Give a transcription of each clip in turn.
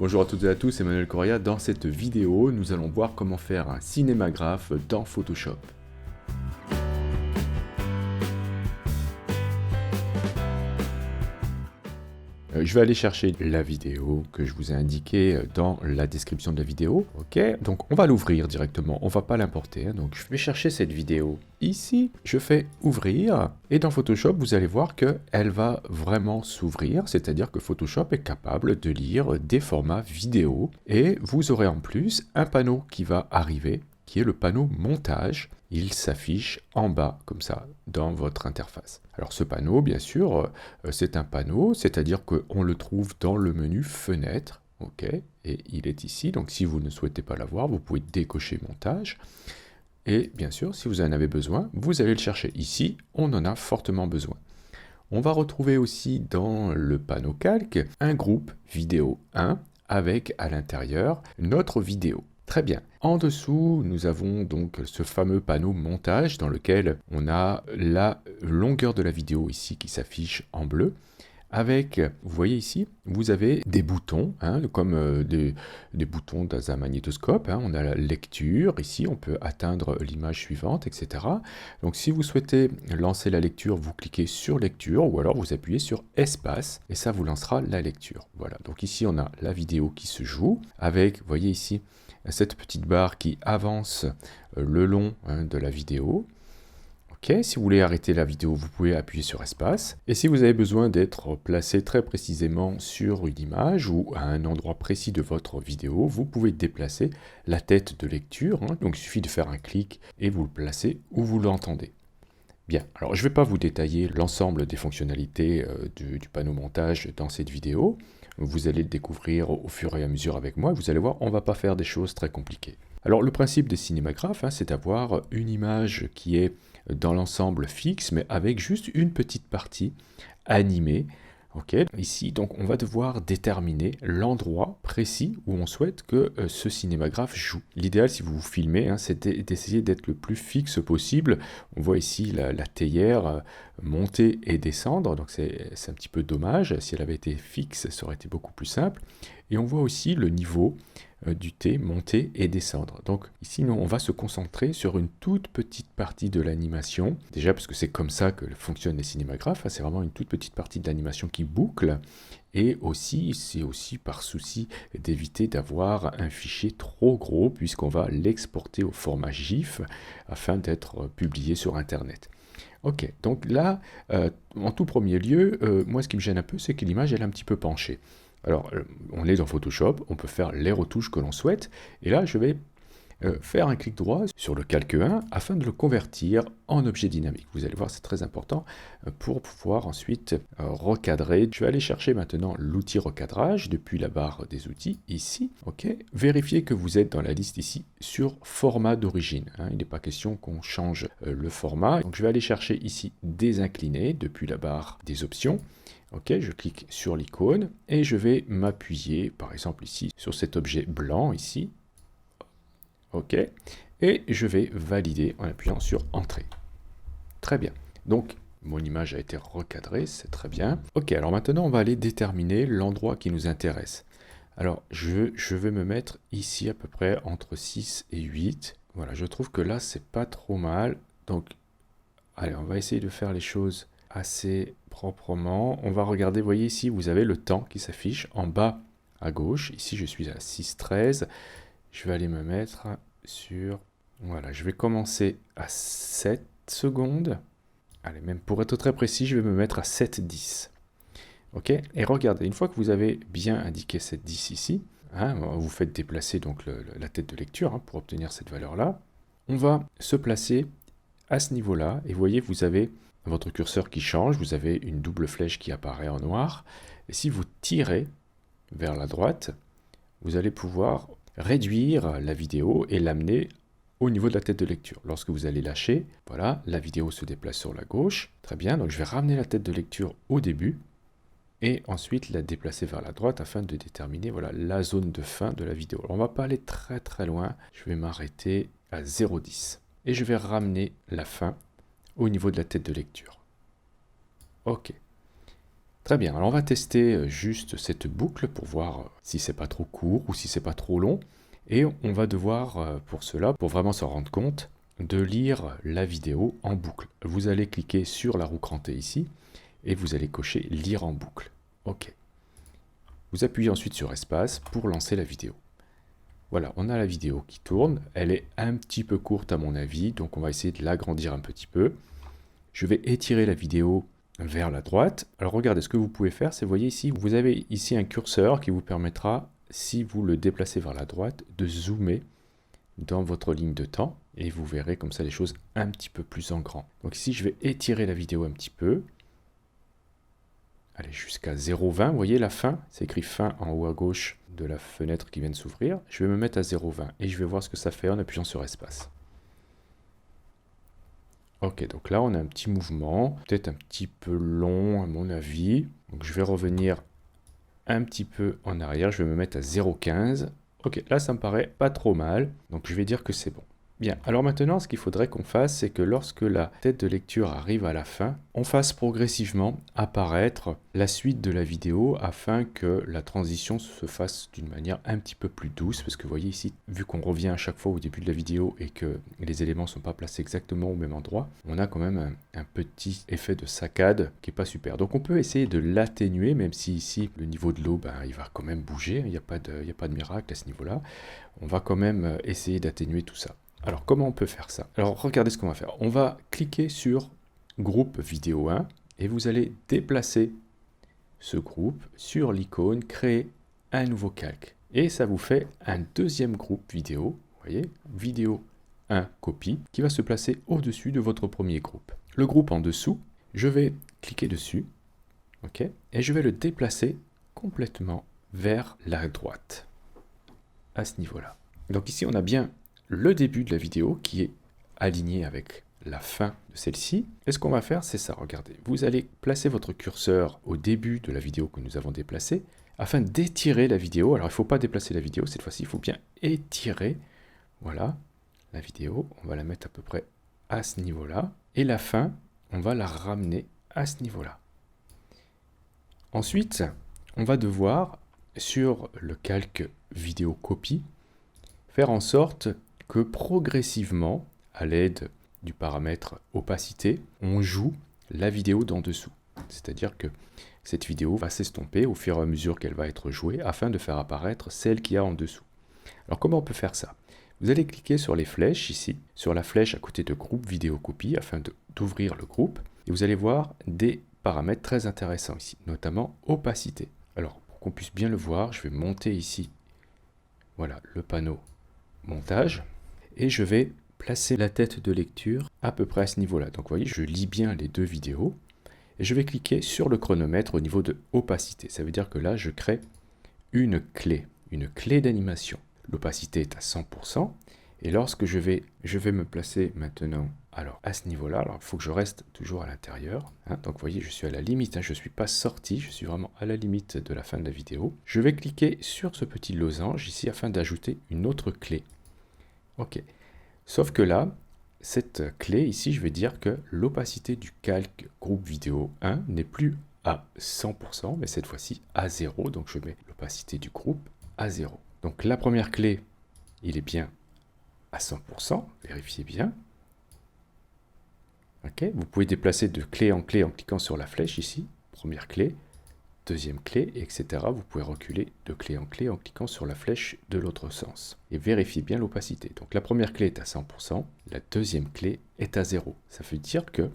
Bonjour à toutes et à tous, Emmanuel Correa. Dans cette vidéo, nous allons voir comment faire un cinémagraphe dans Photoshop. Je vais aller chercher la vidéo que je vous ai indiquée dans la description de la vidéo. Ok, donc on va l'ouvrir directement, on va pas l'importer. Donc je vais chercher cette vidéo ici, je fais ouvrir et dans Photoshop vous allez voir qu'elle va vraiment s'ouvrir, c'est-à-dire que Photoshop est capable de lire des formats vidéo et vous aurez en plus un panneau qui va arriver qui est le panneau montage. Il s'affiche en bas, comme ça, dans votre interface. Alors ce panneau, bien sûr, c'est un panneau, c'est-à-dire qu'on le trouve dans le menu Fenêtre, ok, et il est ici, donc si vous ne souhaitez pas l'avoir, vous pouvez décocher Montage, et bien sûr, si vous en avez besoin, vous allez le chercher ici, on en a fortement besoin. On va retrouver aussi dans le panneau Calque un groupe Vidéo 1, avec à l'intérieur notre vidéo. Très bien. En dessous, nous avons donc ce fameux panneau montage dans lequel on a la longueur de la vidéo ici qui s'affiche en bleu. Avec, vous voyez ici, vous avez des boutons, comme des boutons dans un magnétoscope. On a la lecture, ici on peut atteindre l'image suivante, etc. Donc si vous souhaitez lancer la lecture, vous cliquez sur lecture ou alors vous appuyez sur espace et ça vous lancera la lecture. Voilà, donc ici on a la vidéo qui se joue avec, vous voyez ici, cette petite barre qui avance le long de la vidéo. Ok, si vous voulez arrêter la vidéo, vous pouvez appuyer sur espace. Et si vous avez besoin d'être placé très précisément sur une image ou à un endroit précis de votre vidéo, vous pouvez déplacer la tête de lecture. Donc il suffit de faire un clic et vous le placez où vous l'entendez. Bien, alors je ne vais pas vous détailler l'ensemble des fonctionnalités du panneau montage dans cette vidéo. Vous allez le découvrir au fur et à mesure avec moi. Vous allez voir, on ne va pas faire des choses très compliquées. Alors le principe des cinémagraphes, c'est d'avoir une image qui est dans l'ensemble fixe, mais avec juste une petite partie animée. Ok, ici, donc, on va devoir déterminer l'endroit précis où on souhaite que ce cinémagraphe joue. L'idéal, si vous vous filmez, c'est d'essayer d'être le plus fixe possible. On voit ici la théière monter et descendre, donc c'est un petit peu dommage. Si elle avait été fixe, ça aurait été beaucoup plus simple. Et on voit aussi le niveau du T monter et descendre. Donc ici, on va se concentrer sur une toute petite partie de l'animation. Déjà parce que c'est comme ça que fonctionnent les cinémagraphes. C'est vraiment une toute petite partie de l'animation qui boucle. Et aussi, c'est aussi par souci d'éviter d'avoir un fichier trop gros puisqu'on va l'exporter au format GIF afin d'être publié sur Internet. Ok, donc là, en tout premier lieu, moi ce qui me gêne un peu, c'est que l'image elle est un petit peu penchée. Alors, on est dans Photoshop, on peut faire les retouches que l'on souhaite, et là, je vais faire un clic droit sur le calque 1 afin de le convertir en objet dynamique. Vous allez voir, c'est très important pour pouvoir ensuite recadrer. Je vais aller chercher maintenant l'outil recadrage depuis la barre des outils ici. Ok, vérifiez que vous êtes dans la liste ici sur format d'origine. Il n'est pas question qu'on change le format. Donc, je vais aller chercher ici désincliner depuis la barre des options. Ok, je clique sur l'icône et je vais m'appuyer, par exemple ici, sur cet objet blanc ici. Ok, et je vais valider en appuyant sur Entrée. Très bien. Donc, mon image a été recadrée, c'est très bien. Ok, alors maintenant, on va aller déterminer l'endroit qui nous intéresse. Alors, je vais me mettre ici à peu près entre 6 et 8. Voilà, je trouve que là, c'est pas trop mal. Donc, allez, on va essayer de faire les choses assez proprement. On va regarder, vous voyez ici, vous avez le temps qui s'affiche en bas à gauche. Ici, je suis à 6,13. Je vais aller me mettre sur... Voilà, je vais commencer à 7 secondes. Allez, même pour être très précis, je vais me mettre à 7,10. Ok, et regardez, une fois que vous avez bien indiqué 7,10 ici, vous faites déplacer donc la tête de lecture pour obtenir cette valeur-là. On va se placer à ce niveau-là, et vous voyez, vous avez votre curseur qui change, vous avez une double flèche qui apparaît en noir, et si vous tirez vers la droite, vous allez pouvoir réduire la vidéo et l'amener au niveau de la tête de lecture. Lorsque vous allez lâcher, voilà, la vidéo se déplace sur la gauche, très bien, donc je vais ramener la tête de lecture au début, et ensuite la déplacer vers la droite afin de déterminer voilà, la zone de fin de la vidéo. Alors, on ne va pas aller très très loin, je vais m'arrêter à 0,10, et je vais ramener la fin au niveau de la tête de lecture. Ok, Très bien, alors on va tester juste cette boucle pour voir si c'est pas trop court ou si c'est pas trop long. Et on va devoir, pour cela, pour vraiment s'en rendre compte, de lire la vidéo en boucle. Vous allez cliquer sur la roue crantée ici et vous allez cocher lire en boucle. OK. Vous appuyez ensuite sur espace pour lancer la vidéo. Voilà, on a la vidéo qui tourne. Elle est un petit peu courte à mon avis, donc on va essayer de l'agrandir un petit peu. Je vais étirer la vidéo vers la droite. Alors regardez, ce que vous pouvez faire, c'est, vous voyez ici, vous avez ici un curseur qui vous permettra, si vous le déplacez vers la droite, de zoomer dans votre ligne de temps. Et vous verrez comme ça les choses un petit peu plus en grand. Donc ici, je vais étirer la vidéo un petit peu. Allez, jusqu'à 0,20. Vous voyez la fin, c'est écrit fin en haut à gauche de la fenêtre qui vient de s'ouvrir. Je vais me mettre à 0,20 et je vais voir ce que ça fait en appuyant sur espace. Ok, donc là on a un petit mouvement, peut-être un petit peu long à mon avis. Donc je vais revenir un petit peu en arrière, je vais me mettre à 0,15. Ok, là ça me paraît pas trop mal, donc je vais dire que c'est bon. Bien, alors maintenant, ce qu'il faudrait qu'on fasse, c'est que lorsque la tête de lecture arrive à la fin, on fasse progressivement apparaître la suite de la vidéo afin que la transition se fasse d'une manière un petit peu plus douce. Parce que vous voyez ici, vu qu'on revient à chaque fois au début de la vidéo et que les éléments ne sont pas placés exactement au même endroit, on a quand même un petit effet de saccade qui n'est pas super. Donc on peut essayer de l'atténuer, même si ici, le niveau de l'eau, il va quand même bouger. Il n'y a pas de miracle à ce niveau-là. On va quand même essayer d'atténuer tout ça. Alors, comment on peut faire ça? Alors, regardez ce qu'on va faire. On va cliquer sur groupe vidéo 1 et vous allez déplacer ce groupe sur l'icône créer un nouveau calque. Et ça vous fait un deuxième groupe vidéo, vous voyez, vidéo 1 copie, qui va se placer au-dessus de votre premier groupe. Le groupe en dessous, je vais cliquer dessus, ok, et je vais le déplacer complètement vers la droite, à ce niveau-là. Donc ici, on a bien le début de la vidéo qui est aligné avec la fin de celle-ci. Et ce qu'on va faire, c'est ça, regardez. Vous allez placer votre curseur au début de la vidéo que nous avons déplacée afin d'étirer la vidéo. Alors, il ne faut pas déplacer la vidéo, cette fois-ci, il faut bien étirer. Voilà, la vidéo, on va la mettre à peu près à ce niveau-là. Et la fin, on va la ramener à ce niveau-là. Ensuite, on va devoir, sur le calque vidéo copie, faire en sorte que progressivement, à l'aide du paramètre opacité, on joue la vidéo d'en dessous. C'est-à-dire que cette vidéo va s'estomper au fur et à mesure qu'elle va être jouée afin de faire apparaître celle qu'il y a en dessous. Alors comment on peut faire ça? Vous allez cliquer sur les flèches ici, sur la flèche à côté de groupe vidéo copie afin d'ouvrir le groupe et vous allez voir des paramètres très intéressants ici, notamment opacité. Alors pour qu'on puisse bien le voir, je vais monter ici, voilà, le panneau montage. Et je vais placer la tête de lecture à peu près à ce niveau-là. Donc vous voyez, je lis bien les deux vidéos. Et je vais cliquer sur le chronomètre au niveau de opacité. Ça veut dire que là, je crée une clé d'animation. L'opacité est à 100%. Et lorsque je vais me placer maintenant alors à ce niveau-là, alors il faut que je reste toujours à l'intérieur. Donc vous voyez, je suis à la limite, je ne suis pas sorti, je suis vraiment à la limite de la fin de la vidéo. Je vais cliquer sur ce petit losange ici afin d'ajouter une autre clé. Ok, sauf que là, cette clé ici, je vais dire que l'opacité du calque groupe vidéo 1 n'est plus à 100%, mais cette fois-ci à 0. Donc je mets l'opacité du groupe à 0. Donc la première clé, il est bien à 100%, vérifiez bien. Ok, vous pouvez déplacer de clé en cliquant sur la flèche ici, première clé, deuxième clé, etc. Vous pouvez reculer de clé en cliquant sur la flèche de l'autre sens. Et vérifiez bien l'opacité. Donc la première clé est à 100%, la deuxième clé est à 0. Ça veut dire que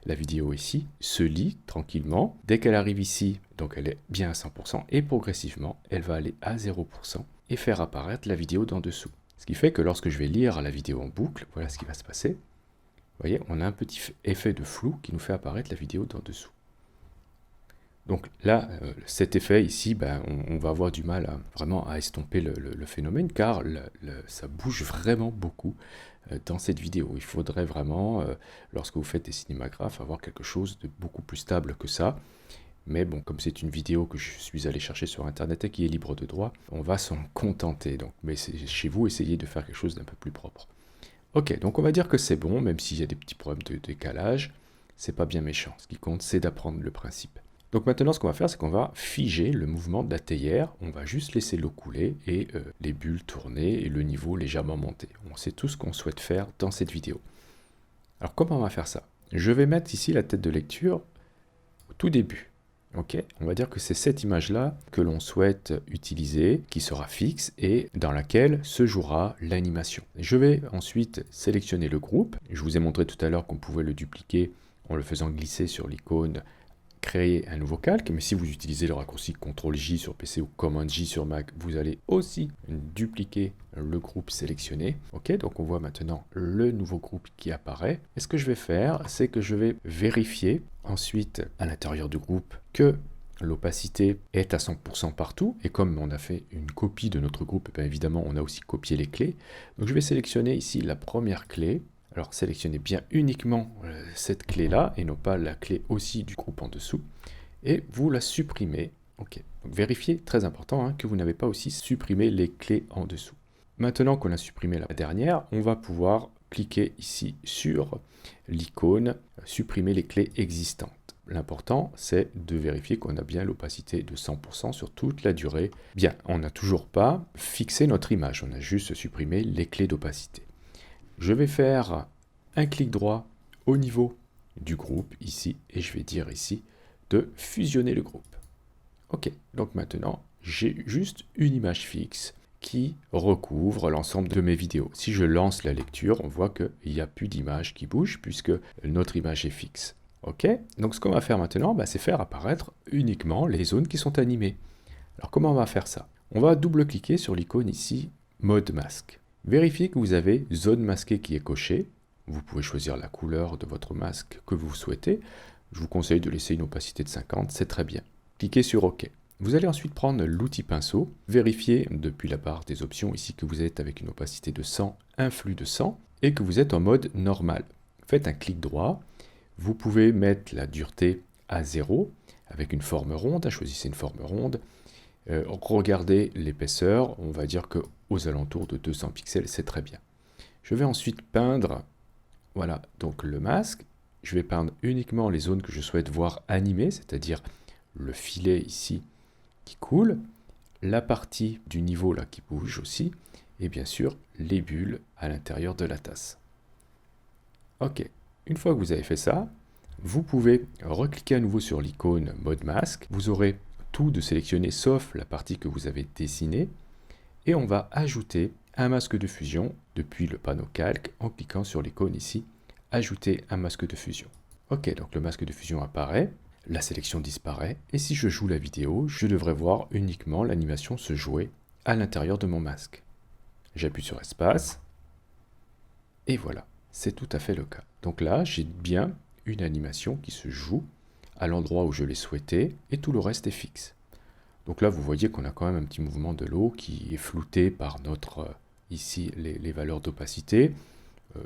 la vidéo ici se lit tranquillement. Dès qu'elle arrive ici, donc elle est bien à 100%, et progressivement, elle va aller à 0% et faire apparaître la vidéo d'en dessous. Ce qui fait que lorsque je vais lire la vidéo en boucle, voilà ce qui va se passer. Vous voyez, on a un petit effet de flou qui nous fait apparaître la vidéo d'en dessous. Donc là, cet effet ici, on va avoir du mal vraiment à estomper le phénomène car ça bouge vraiment beaucoup dans cette vidéo. Il faudrait vraiment, lorsque vous faites des cinémagraphes, avoir quelque chose de beaucoup plus stable que ça. Mais bon, comme c'est une vidéo que je suis allé chercher sur Internet et qui est libre de droit, on va s'en contenter. Donc, mais chez vous, essayez de faire quelque chose d'un peu plus propre. Ok, donc on va dire que c'est bon, même s'il y a des petits problèmes de décalage, c'est pas bien méchant. Ce qui compte, c'est d'apprendre le principe. Donc maintenant, ce qu'on va faire, c'est qu'on va figer le mouvement de la théière. On va juste laisser l'eau couler et les bulles tourner et le niveau légèrement monter. On sait tout ce qu'on souhaite faire dans cette vidéo. Alors comment on va faire ça? Je vais mettre ici la tête de lecture au tout début. Ok, on va dire que c'est cette image-là que l'on souhaite utiliser, qui sera fixe et dans laquelle se jouera l'animation. Je vais ensuite sélectionner le groupe. Je vous ai montré tout à l'heure qu'on pouvait le dupliquer en le faisant glisser sur l'icône, créer un nouveau calque, mais si vous utilisez le raccourci CTRL-J sur PC ou Command-J sur Mac, vous allez aussi dupliquer le groupe sélectionné. Ok, donc on voit maintenant le nouveau groupe qui apparaît. Et ce que je vais faire, c'est que je vais vérifier ensuite à l'intérieur du groupe que l'opacité est à 100% partout. Et comme on a fait une copie de notre groupe, bien évidemment, on a aussi copié les clés. Donc je vais sélectionner ici la première clé. Alors sélectionnez bien uniquement cette clé-là et non pas la clé aussi du groupe en dessous. Et vous la supprimez. Ok. Donc vérifiez, très important, que vous n'avez pas aussi supprimé les clés en dessous. Maintenant qu'on a supprimé la dernière, on va pouvoir cliquer ici sur l'icône « Supprimer les clés existantes ». L'important, c'est de vérifier qu'on a bien l'opacité de 100% sur toute la durée. Bien, on n'a toujours pas fixé notre image, on a juste supprimé les clés d'opacité. Je vais faire un clic droit au niveau du groupe ici et je vais dire ici de fusionner le groupe. Ok, donc maintenant j'ai juste une image fixe qui recouvre l'ensemble de mes vidéos. Si je lance la lecture, on voit qu'il n'y a plus d'image qui bouge puisque notre image est fixe. Ok, donc ce qu'on va faire maintenant, c'est faire apparaître uniquement les zones qui sont animées. Alors comment on va faire ça? On va double-cliquer sur l'icône ici, mode masque. Vérifiez que vous avez zone masquée qui est cochée. Vous pouvez choisir la couleur de votre masque que vous souhaitez. Je vous conseille de laisser une opacité de 50, c'est très bien. Cliquez sur OK. Vous allez ensuite prendre l'outil pinceau, vérifiez depuis la barre des options ici que vous êtes avec une opacité de 100, un flux de 100 et que vous êtes en mode normal. Faites un clic droit. Vous pouvez mettre la dureté à 0 avec une forme ronde. Choisissez une forme ronde. Regardez l'épaisseur, on va dire qu'aux alentours de 200 pixels, c'est très bien. Je vais ensuite peindre, voilà, donc le masque. Je vais peindre uniquement les zones que je souhaite voir animées, c'est-à-dire le filet ici qui coule, la partie du niveau là qui bouge aussi, et bien sûr les bulles à l'intérieur de la tasse. Ok, une fois que vous avez fait ça, vous pouvez recliquer à nouveau sur l'icône mode masque. Vous aurez tout de sélectionner sauf la partie que vous avez dessinée et on va ajouter un masque de fusion depuis le panneau calque en cliquant sur l'icône ici ajouter un masque de fusion. Ok, donc le masque de fusion apparaît, la sélection disparaît et si je joue la vidéo, je devrais voir uniquement l'animation se jouer à l'intérieur de mon masque. J'appuie sur espace et voilà, c'est tout à fait le cas. Donc là, j'ai bien une animation qui se joue à l'endroit où je l'ai souhaité, et tout le reste est fixe. Donc là, vous voyez qu'on a quand même un petit mouvement de l'eau qui est flouté par notre, ici, les valeurs d'opacité.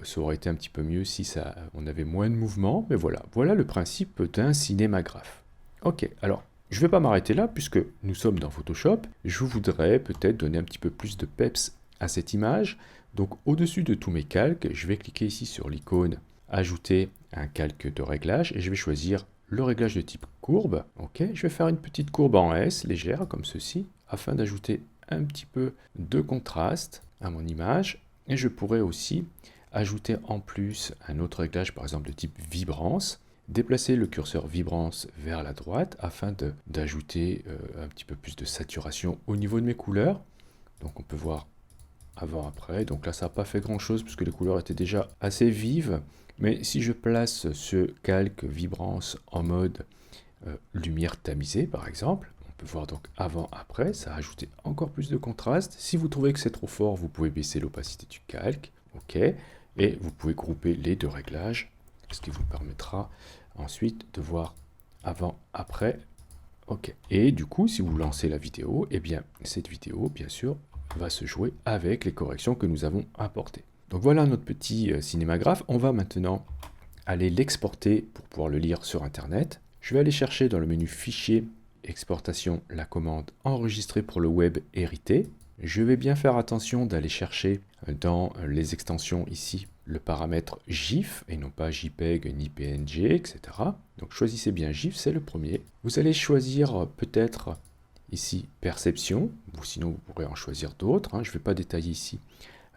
Ça aurait été un petit peu mieux si on avait moins de mouvement, mais voilà. Voilà le principe d'un cinémagraphe. Ok, alors, je ne vais pas m'arrêter là, puisque nous sommes dans Photoshop. Je voudrais peut-être donner un petit peu plus de peps à cette image. Donc, au-dessus de tous mes calques, je vais cliquer ici sur l'icône « Ajouter un calque de réglage » et je vais choisir le réglage de type courbe. Ok, je vais faire une petite courbe en S, légère, comme ceci, afin d'ajouter un petit peu de contraste à mon image. Et je pourrais aussi ajouter en plus un autre réglage, par exemple de type vibrance. Déplacer le curseur vibrance vers la droite afin d'ajouter un petit peu plus de saturation au niveau de mes couleurs. Donc on peut voir avant-après. Donc là, ça n'a pas fait grand-chose puisque les couleurs étaient déjà assez vives. Mais si je place ce calque vibrance en mode lumière tamisée, par exemple, on peut voir donc avant-après, ça a ajouté encore plus de contraste. Si vous trouvez que c'est trop fort, vous pouvez baisser l'opacité du calque. OK. Et vous pouvez grouper les deux réglages, ce qui vous permettra ensuite de voir avant-après. OK. Et du coup, si vous lancez la vidéo, eh bien, cette vidéo, bien sûr, va se jouer avec les corrections que nous avons apportées. Donc voilà notre petit cinémagraphe. On va maintenant aller l'exporter pour pouvoir le lire sur Internet. Je vais aller chercher dans le menu Fichier, Exportation, la commande Enregistrer pour le web hérité. Je vais bien faire attention d'aller chercher dans les extensions ici le paramètre GIF et non pas JPEG ni PNG, etc. Donc choisissez bien GIF, c'est le premier. Vous allez choisir peut-être ici perception, ou sinon vous pourrez en choisir d'autres. Je ne vais pas détailler ici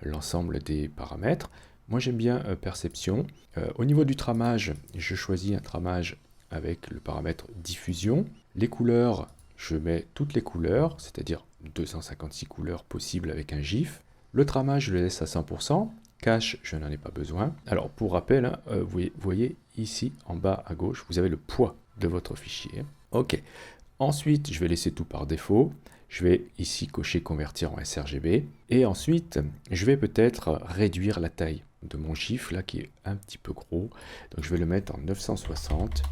l'ensemble des paramètres. Moi j'aime bien perception. Au niveau du tramage, je choisis un tramage avec le paramètre diffusion. Les couleurs, je mets toutes les couleurs, c'est-à-dire 256 couleurs possibles avec un GIF. Le tramage, je le laisse à 100%. Cache, je n'en ai pas besoin. Alors pour rappel, vous voyez ici en bas à gauche, vous avez le poids de votre fichier. Ok. Ensuite, je vais laisser tout par défaut. Je vais ici cocher convertir en sRGB. Et ensuite, je vais peut-être réduire la taille de mon GIF là qui est un petit peu gros. Donc je vais le mettre en 960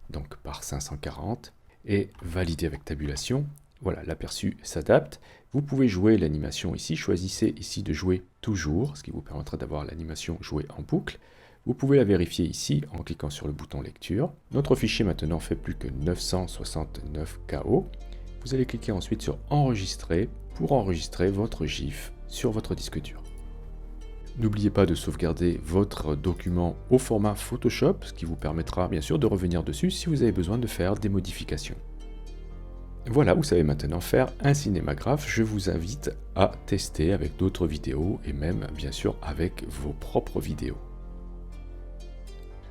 donc par 540 et valider avec tabulation. Voilà, l'aperçu s'adapte. Vous pouvez jouer l'animation ici. Choisissez ici de jouer toujours, ce qui vous permettra d'avoir l'animation jouée en boucle. Vous pouvez la vérifier ici en cliquant sur le bouton lecture. Notre fichier maintenant fait plus que 969 KO. Vous allez cliquer ensuite sur enregistrer pour enregistrer votre GIF sur votre disque dur. N'oubliez pas de sauvegarder votre document au format Photoshop, ce qui vous permettra bien sûr de revenir dessus si vous avez besoin de faire des modifications. Voilà, vous savez maintenant faire un cinémagraphe. Je vous invite à tester avec d'autres vidéos et même bien sûr avec vos propres vidéos.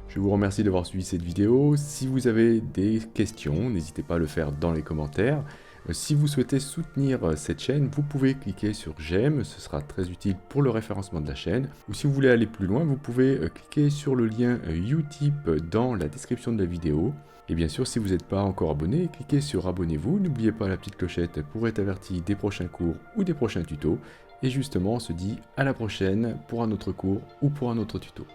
Je vous remercie d'avoir suivi cette vidéo. Si vous avez des questions, n'hésitez pas à le faire dans les commentaires. Si vous souhaitez soutenir cette chaîne, vous pouvez cliquer sur j'aime, ce sera très utile pour le référencement de la chaîne. Ou si vous voulez aller plus loin, vous pouvez cliquer sur le lien Utip dans la description de la vidéo. Et bien sûr, si vous n'êtes pas encore abonné, cliquez sur abonnez-vous. N'oubliez pas la petite clochette pour être averti des prochains cours ou des prochains tutos. Et justement, on se dit à la prochaine pour un autre cours ou pour un autre tuto.